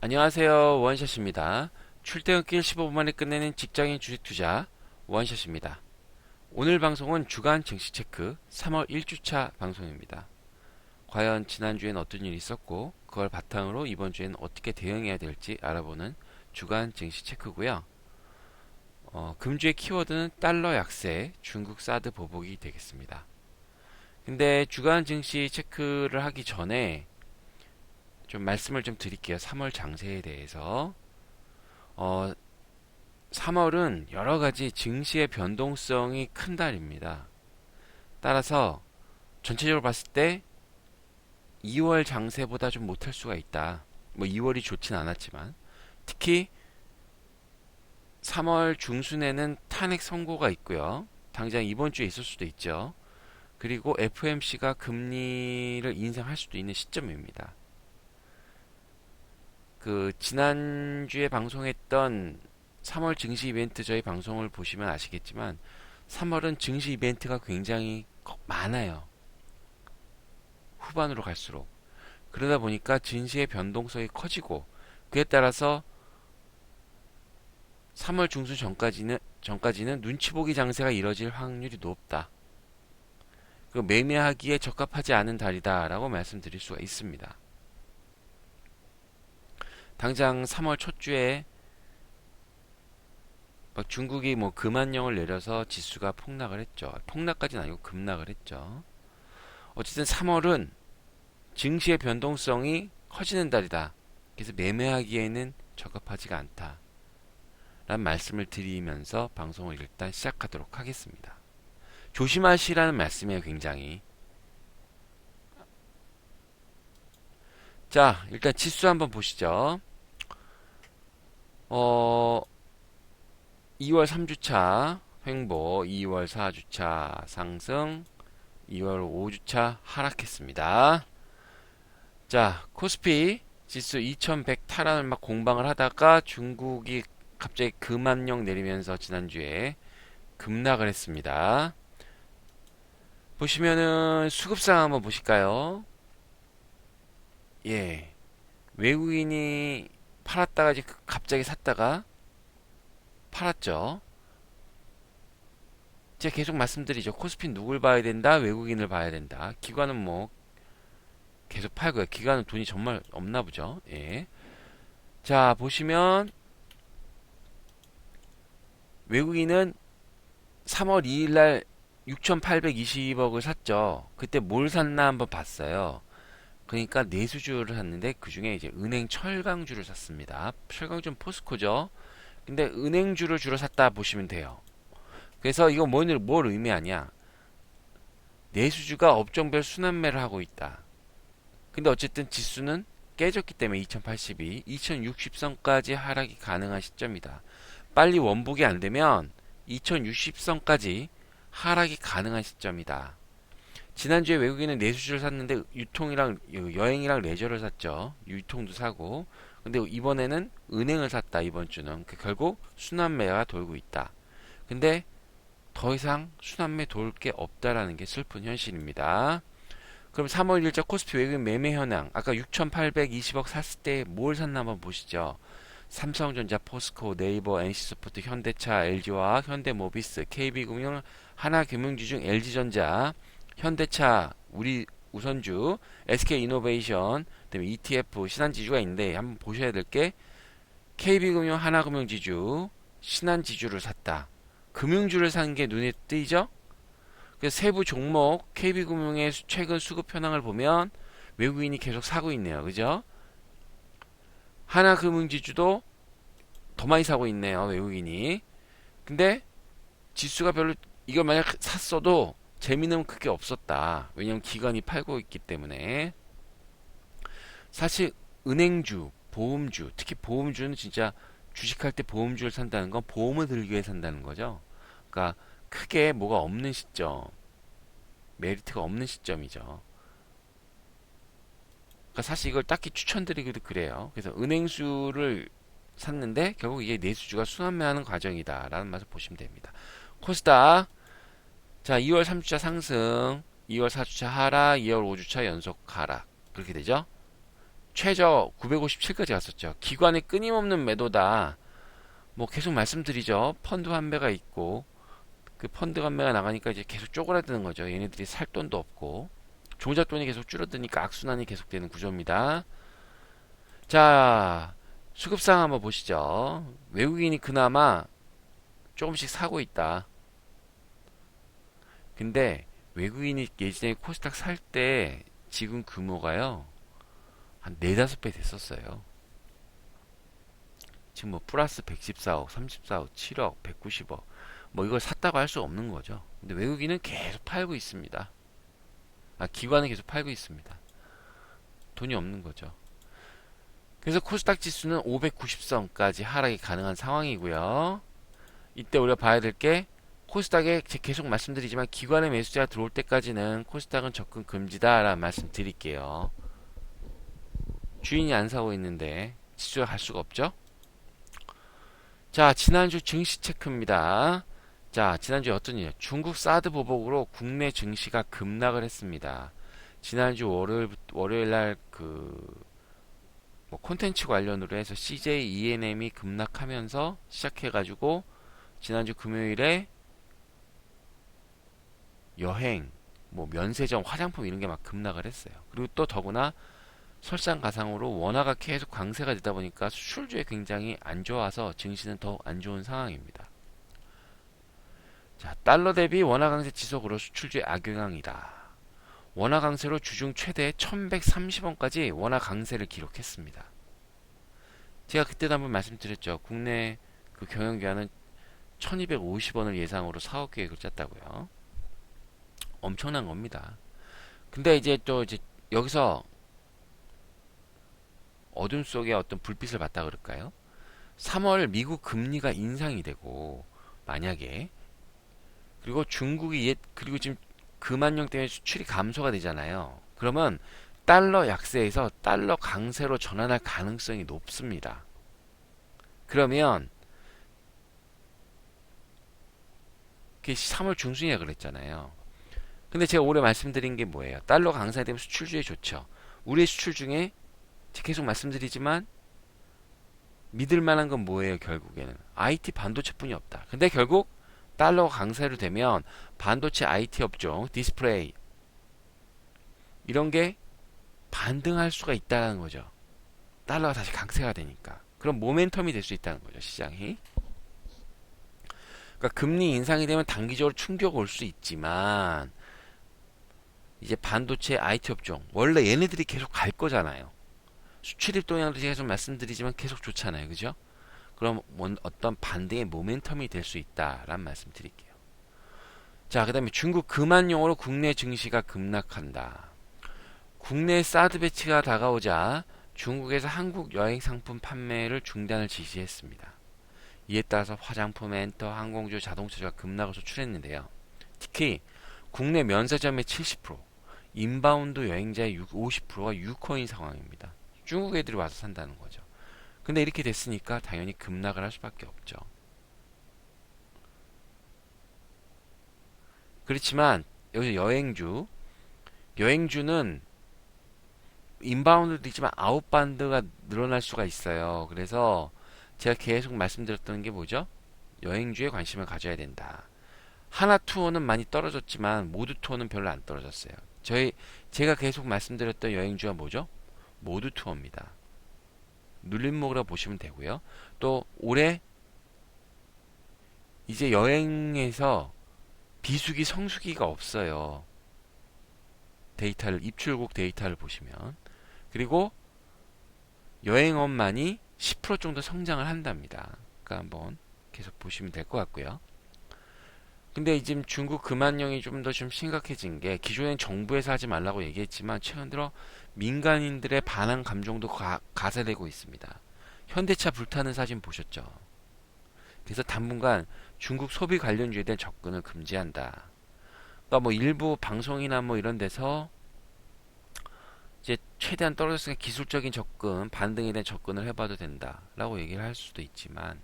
안녕하세요. 원샷입니다. 출퇴근길 15분 만에 끝내는 직장인 주식 투자 원샷입니다. 오늘 방송은 주간 증시 체크 3월 1주차 방송입니다. 과연 지난주엔 어떤 일이 있었고 그걸 바탕으로 이번 주에는 어떻게 대응해야 될지 알아보는 주간 증시 체크고요. 금주의 키워드는 달러 약세, 중국 사드 보복이 되겠습니다. 근데 주간 증시 체크를 하기 전에 좀 말씀을 좀 드릴게요. 3월 장세에 대해서. 3월은 여러 가지 증시의 변동성이 큰 달입니다. 따라서 전체적으로 봤을 때 2월 장세보다 좀 못할 수가 있다. 뭐 2월이 좋진 않았지만 특히 3월 중순에는 탄핵 선고가 있고요. 당장 이번 주에 있을 수도 있죠. 그리고 FOMC가 금리를 인상할 수도 있는 시점입니다. 그 지난주에 방송했던 3월 증시 이벤트 저희 방송을 보시면 아시겠지만 3월은 증시 이벤트가 굉장히 많아요. 후반으로 갈수록. 그러다 보니까 증시의 변동성이 커지고 그에 따라서 3월 중순 전까지는 눈치 보기 장세가 이뤄질 확률이 높다. 그 매매하기에 적합하지 않은 달이다라고 말씀드릴 수가 있습니다. 당장 3월 첫 주에 막 중국이 뭐 금한령을 내려서 지수가 폭락을 했죠. 폭락까지는 아니고 급락을 했죠. 어쨌든 3월은 증시의 변동성이 커지는 달이다. 그래서 매매하기에는 적합하지가 않다. 라는 말씀을 드리면서 방송을 일단 시작하도록 하겠습니다. 조심하시라는 말씀이에요, 굉장히. 자, 일단 지수 한번 보시죠. 2월 3주차 횡보, 2월 4주차 상승, 2월 5주차 하락했습니다. 자, 코스피 지수 2100 탈환을 막 공방을 하다가 중국이 갑자기 금한령 내리면서 지난주에 급락을 했습니다. 보시면은 수급상 한번 보실까요? 예. 외국인이 팔았다가 이제 갑자기 샀다가 팔았죠. 제가 계속 말씀드리죠. 코스피 누굴 봐야 된다? 외국인을 봐야 된다. 기관은 뭐 계속 팔고요. 기관은 돈이 정말 없나 보죠. 예. 자, 보시면 외국인은 3월 2일 날 6,820억을 샀죠. 그때 뭘 샀나 한번 봤어요. 그러니까 내수주를 샀는데 그 중에 이제 은행 철강주를 샀습니다. 철강주는 포스코죠. 근데 은행주를 주로 샀다 보시면 돼요. 그래서 이거 뭘 의미하냐? 내수주가 업종별 순환매를 하고 있다. 근데 어쨌든 지수는 깨졌기 때문에 2082, 2060선까지 하락이 가능한 시점이다. 빨리 원복이 안 되면 2060선까지 하락이 가능한 시점이다. 지난주에 외국인은 내수주를 샀는데 유통이랑 여행이랑 레저를 샀죠. 유통도 사고. 근데 이번에는 은행을 샀다. 이번 주는 결국 순환매가 돌고 있다. 근데 더 이상 순환매 돌 게 없다라는 게 슬픈 현실입니다. 그럼 3월 1자 코스피 외국인 매매 현황 아까 6,820억 샀을 때 뭘 샀나 한번 보시죠. 삼성전자, 포스코, 네이버, NC소프트, 현대차, LG화학, 현대모비스, KB금융, 하나금융지 중 LG전자, 현대차, 우리 우선주, SK이노베이션, 그다음에 ETF, 신한지주가 있는데 한번 보셔야 될 게 KB금융, 하나금융지주, 신한지주를 샀다. 금융주를 산 게 눈에 띄죠? 그래서 세부 종목 KB금융의 최근 수급 현황을 보면 외국인이 계속 사고 있네요. 그죠? 하나금융지주도 더 많이 사고 있네요. 외국인이. 근데 지수가 별로 이걸 만약 샀어도 재미는 크게 없었다. 왜냐면 기관이 팔고 있기 때문에. 사실 은행주, 보험주, 특히 보험주는 진짜 주식할 때 보험주를 산다는 건 보험을 들기 위해 산다는 거죠. 그러니까 크게 뭐가 없는 시점, 메리트가 없는 시점이죠. 그러니까 사실 이걸 딱히 추천드리기도 그래요. 그래서 은행수를 샀는데 결국 이게 내수주가 순환매하는 과정이다라는 맛을 보시면 됩니다. 코스닥 자 2월 3주차 상승, 2월 4주차 하락, 2월 5주차 연속 하락 그렇게 되죠. 최저 957까지 갔었죠. 기관의 끊임없는 매도다. 뭐 계속 말씀드리죠. 펀드 환매가 있고 그 펀드 환매가 나가니까 이제 계속 쪼그라드는 거죠. 얘네들이 살 돈도 없고 종잣 돈이 계속 줄어드니까 악순환이 계속되는 구조입니다. 자, 수급상 한번 보시죠. 외국인이 그나마 조금씩 사고 있다. 근데 외국인이 예전에 코스닥 살 때 지금 규모가요. 한 4, 5배 됐었어요. 지금 뭐 플러스 114억, 34억, 7억, 190억 뭐 이걸 샀다고 할 수 없는 거죠. 근데 외국인은 계속 팔고 있습니다. 기관은 계속 팔고 있습니다. 돈이 없는 거죠. 그래서 코스닥 지수는 590선까지 하락이 가능한 상황이고요. 이때 우리가 봐야 될 게 코스닥에 계속 말씀드리지만 기관의 매수자가 들어올 때까지는 코스닥은 접근 금지다라는 말씀 드릴게요. 주인이 안 사고 있는데 지수가 갈 수가 없죠. 자, 지난주 증시 체크입니다. 자, 지난주에 어떤 일이요? 중국 사드 보복으로 국내 증시가 급락을 했습니다. 지난주 월요일 날 뭐 콘텐츠 관련으로 해서 CJ ENM이 급락하면서 시작해가지고 지난주 금요일에 여행, 뭐 면세점, 화장품 이런 게 막 급락을 했어요. 그리고 또 더구나 설상가상으로 원화가 계속 강세가 되다 보니까 수출주에 굉장히 안 좋아서 증시는 더 안 좋은 상황입니다. 자, 달러 대비 원화 강세 지속으로 수출주에 악영향이다. 원화 강세로 주중 최대 1130원까지 원화 강세를 기록했습니다. 제가 그때도 한번 말씀드렸죠. 국내 그 경영기관은 1250원을 예상으로 사업 계획을 짰다고요. 엄청난 겁니다. 근데 이제 또 이제 여기서 어둠 속에 어떤 불빛을 봤다 그럴까요? 3월 미국 금리가 인상이 되고 만약에 그리고 중국이 그리고 지금 금환령 때문에 수출이 감소가 되잖아요. 그러면 달러 약세에서 달러 강세로 전환할 가능성이 높습니다. 그러면 그게 3월 중순이라 그랬잖아요. 근데 제가 올해 말씀드린 게 뭐예요? 달러 강세되면 수출주에 좋죠. 우리의 수출 중에 계속 말씀드리지만 믿을 만한 건 뭐예요? 결국에는 IT 반도체뿐이 없다. 근데 결국 달러가 강세로 되면 반도체 IT 업종, 디스플레이 이런 게 반등할 수가 있다는 거죠. 달러가 다시 강세가 되니까. 그럼 모멘텀이 될 수 있다는 거죠, 시장이. 그러니까 금리 인상이 되면 단기적으로 충격 올 수 있지만 이제 반도체 IT 업종 원래 얘네들이 계속 갈 거잖아요. 수출입 동향도 제가 좀 말씀드리지만 계속 좋잖아요, 그죠? 그럼 어떤 반등의 모멘텀이 될 수 있다라는 말씀 드릴게요. 자, 그 다음에 중국 금환용으로 국내 증시가 급락한다. 국내 사드 배치가 다가오자 중국에서 한국 여행 상품 판매를 중단을 지시했습니다. 이에 따라서 화장품, 엔터, 항공주, 자동차가 급락을 소출했는데요. 특히 국내 면세점의 70%, 인바운드 여행자의 50%가 유커인 상황입니다. 중국 애들이 와서 산다는 거죠. 근데 이렇게 됐으니까 당연히 급락을 할 수밖에 없죠. 그렇지만 여기서 여행주는 인바운드도 있지만 아웃바운드가 늘어날 수가 있어요. 그래서 제가 계속 말씀드렸던 게 뭐죠? 여행주에 관심을 가져야 된다. 하나 투어는 많이 떨어졌지만 모두 투어는 별로 안 떨어졌어요. 제가 계속 말씀드렸던 여행주가 뭐죠? 모두 투어입니다. 눌림목이라 보시면 되고요. 또 올해 이제 여행에서 비수기 성수기가 없어요. 입출국 데이터를 보시면. 그리고 여행업만이 10% 정도 성장을 한답니다. 그러니까 한번 계속 보시면 될 것 같고요. 근데 지금 중국 금환령이 좀 더 좀 심각해진 게 기존엔 정부에서 하지 말라고 얘기했지만 최근 들어 민간인들의 반항 감정도 가세되고 있습니다. 현대차 불타는 사진 보셨죠? 그래서 당분간 중국 소비 관련주에 대한 접근을 금지한다. 그러니까 뭐 일부 방송이나 뭐 이런 데서 이제 최대한 떨어졌으니까 기술적인 접근, 반등에 대한 접근을 해봐도 된다라고 얘기를 할 수도 있지만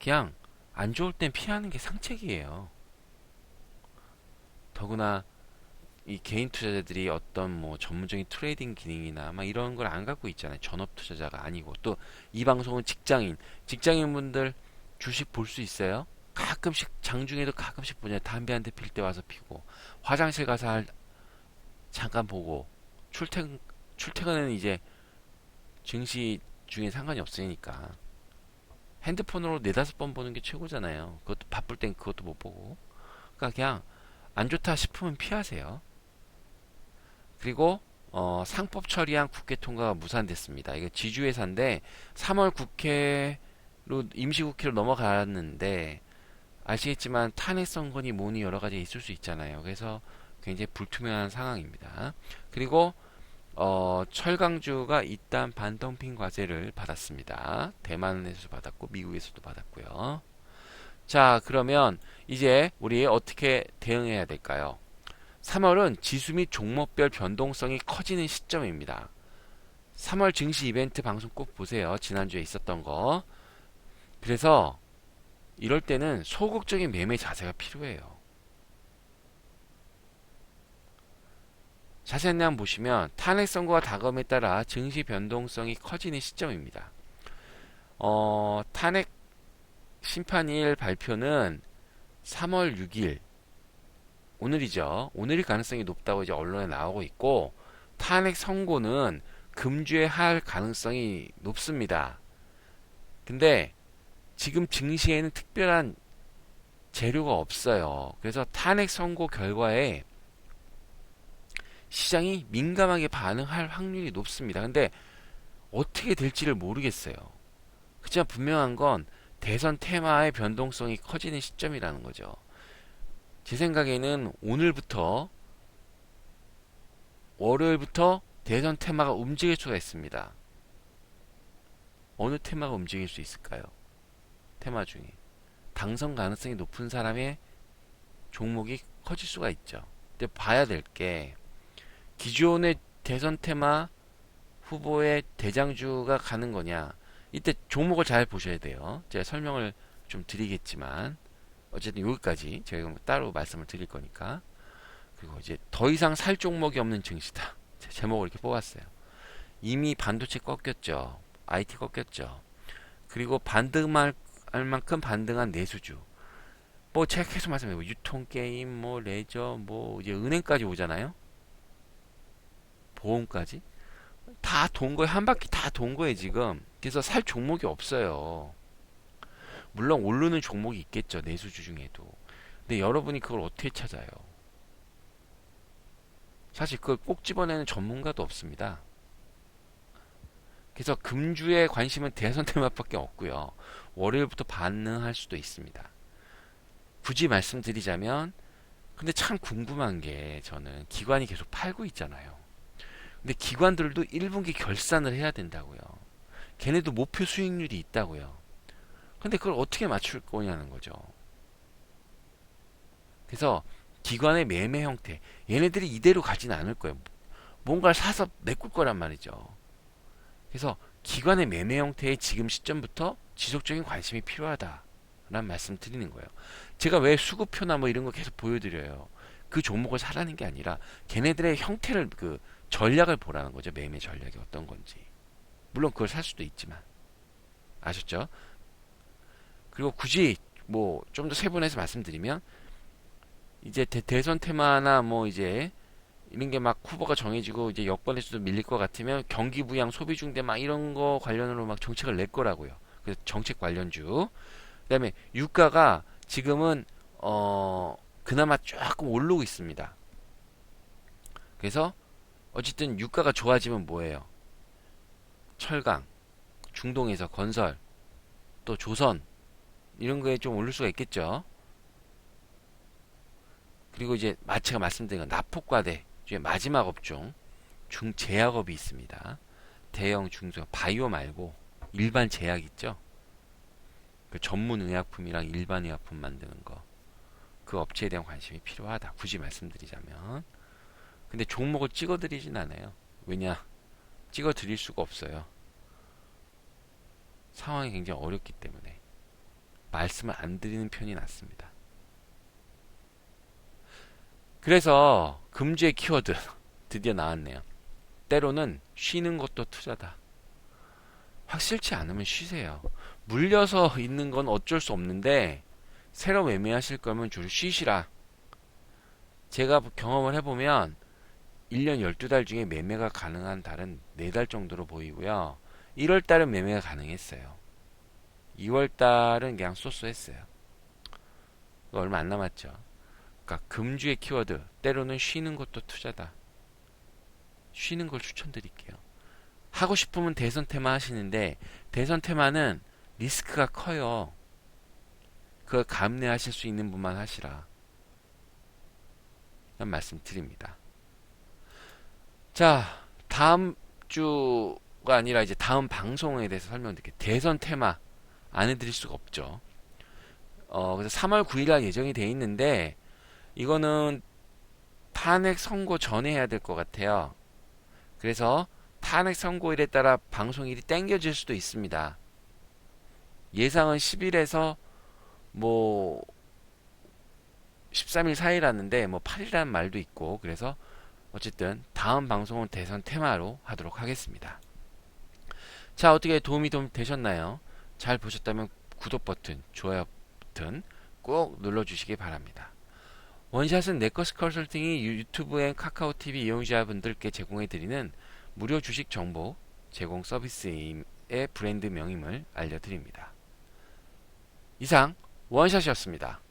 그냥 안 좋을 땐 피하는 게 상책이에요. 더구나 이 개인 투자자들이 어떤 뭐 전문적인 트레이딩 기능이나 막 이런 걸 안 갖고 있잖아요. 전업 투자자가 아니고. 또 이 방송은 직장인분들 주식 볼 수 있어요? 가끔씩 장중에도 가끔씩 보냐. 담배 한 대 필 때 와서 피고, 화장실 가서 잠깐 보고, 출퇴근은 이제 증시 중에 상관이 없으니까 핸드폰으로 네다섯 번 보는 게 최고잖아요. 그것도 바쁠 땐 그것도 못 보고. 그러니까 그냥 안 좋다 싶으면 피하세요. 그리고 상법 처리한 국회 통과가 무산됐습니다. 이거 지주회사인데 3월 국회로 임시국회로 넘어갔는데, 아시겠지만 탄핵 선건이 뭐니 여러 가지 있을 수 있잖아요. 그래서 굉장히 불투명한 상황입니다. 그리고 철강주가 이딴 반덤핑 과세를 받았습니다. 대만에서도 받았고 미국에서도 받았고요. 자, 그러면 이제 우리 어떻게 대응해야 될까요? 3월은 지수 및 종목별 변동성이 커지는 시점입니다. 3월 증시 이벤트 방송 꼭 보세요. 지난주에 있었던 거. 그래서 이럴 때는 소극적인 매매 자세가 필요해요. 자세한 내용 보시면 탄핵 선고가 다가옴에 따라 증시 변동성이 커지는 시점입니다. 탄핵 심판일 발표는 3월 6일, 오늘이죠. 오늘일 가능성이 높다고 이제 언론에 나오고 있고, 탄핵 선고는 금주에 할 가능성이 높습니다. 근데 지금 증시에는 특별한 재료가 없어요. 그래서 탄핵 선고 결과에 시장이 민감하게 반응할 확률이 높습니다. 근데 어떻게 될지를 모르겠어요. 그렇지만 분명한 건 대선 테마의 변동성이 커지는 시점이라는 거죠. 제 생각에는 오늘부터, 월요일부터 대선 테마가 움직일 수가 있습니다. 어느 테마가 움직일 수 있을까요? 테마 중에 당선 가능성이 높은 사람의 종목이 커질 수가 있죠. 근데 봐야 될 게, 기존의 대선 테마 후보의 대장주가 가는 거냐, 이때 종목을 잘 보셔야 돼요. 제가 설명을 좀 드리겠지만 어쨌든 여기까지 제가 따로 말씀을 드릴 거니까. 그리고 이제 더 이상 살 종목이 없는 증시다. 제목을 이렇게 뽑았어요. 이미 반도체 꺾였죠. IT 꺾였죠. 그리고 반등할 만큼 반등한 내수주. 뭐 제가 계속 말씀해요. 유통 게임, 뭐 레저, 뭐 이제 은행까지 오잖아요. 보험까지 다 돈 거예요. 한 바퀴 다 돈 거예요 지금. 그래서 살 종목이 없어요. 물론 오르는 종목이 있겠죠. 내수주 중에도. 근데 여러분이 그걸 어떻게 찾아요? 사실 그걸 꼭 집어내는 전문가도 없습니다. 그래서 금주의 관심은 대선 테마밖에 없고요. 월요일부터 반응할 수도 있습니다. 굳이 말씀드리자면, 근데 참 궁금한 게, 저는 기관이 계속 팔고 있잖아요. 근데 기관들도 1분기 결산을 해야 된다고요. 걔네도 목표 수익률이 있다고요. 근데 그걸 어떻게 맞출 거냐는 거죠. 그래서 기관의 매매 형태, 얘네들이 이대로 가진 않을 거예요. 뭔가를 사서 메꿀 거란 말이죠. 그래서 기관의 매매 형태에 지금 시점부터 지속적인 관심이 필요하다라는 말씀 드리는 거예요. 제가 왜 수급표나 뭐 이런 거 계속 보여드려요. 그 종목을 사라는 게 아니라 걔네들의 형태를, 그 전략을 보라는 거죠. 매매 전략이 어떤 건지. 물론 그걸 살 수도 있지만. 아셨죠? 그리고 굳이 뭐 좀 더 세분해서 말씀드리면, 이제 대선 테마나 뭐 이제 이런 게 막 후보가 정해지고 이제 여권에서도 밀릴 것 같으면 경기 부양, 소비 중대 막 이런 거 관련으로 막 정책을 낼 거라고요. 그래서 정책 관련주. 그다음에 유가가 지금은 그나마 조금 오르고 있습니다. 그래서 어쨌든 유가가 좋아지면 뭐예요? 철강, 중동에서 건설, 또 조선 이런 거에 좀 오를 수가 있겠죠. 그리고 이제 제가 말씀드린 건 납폭과대 중에 마지막 업종 중제약업이 있습니다. 대형 중소 바이오 말고 일반 제약 있죠. 그 전문 의약품이랑 일반 의약품 만드는 거, 그 업체에 대한 관심이 필요하다. 굳이 말씀드리자면. 근데 종목을 찍어드리진 않아요. 왜냐? 찍어드릴 수가 없어요. 상황이 굉장히 어렵기 때문에 말씀을 안 드리는 편이 낫습니다. 그래서 금주의 키워드 드디어 나왔네요. 때로는 쉬는 것도 투자다. 확 싫지 않으면 쉬세요. 물려서 있는 건 어쩔 수 없는데 새로 매매하실 거면 주로 쉬시라. 제가 경험을 해보면 1년 12달 중에 매매가 가능한 달은 4달 정도로 보이고요. 1월 달은 매매가 가능했어요. 2월 달은 그냥 쏘쏘했어요. 얼마 안 남았죠. 그러니까 금주의 키워드 때로는 쉬는 것도 투자다. 쉬는 걸 추천드릴게요. 하고 싶으면 대선 테마 하시는데 대선 테마는 리스크가 커요. 그걸 감내하실 수 있는 분만 하시라. 이런 말씀드립니다. 자, 다음 주가 아니라 이제 다음 방송에 대해서 설명드릴게요. 대선 테마 안 해드릴 수가 없죠. 그래서 3월 9일 예정이 돼 있는데 이거는 탄핵 선고 전에 해야 될 것 같아요. 그래서 탄핵 선고일에 따라 방송일이 땡겨질 수도 있습니다. 예상은 10일에서 뭐 13일 사이라는데 뭐 8일이라는 말도 있고 그래서 어쨌든 다음 방송은 대선 테마로 하도록 하겠습니다. 자, 어떻게 도움이 좀 되셨나요? 잘 보셨다면 구독 버튼, 좋아요 버튼 꼭 눌러주시기 바랍니다. 원샷은 네커스 컨설팅이 유튜브 앤 카카오 TV 이용자분들께 제공해드리는 무료 주식 정보 제공 서비스의 브랜드 명임을 알려드립니다. 이상 원샷이었습니다.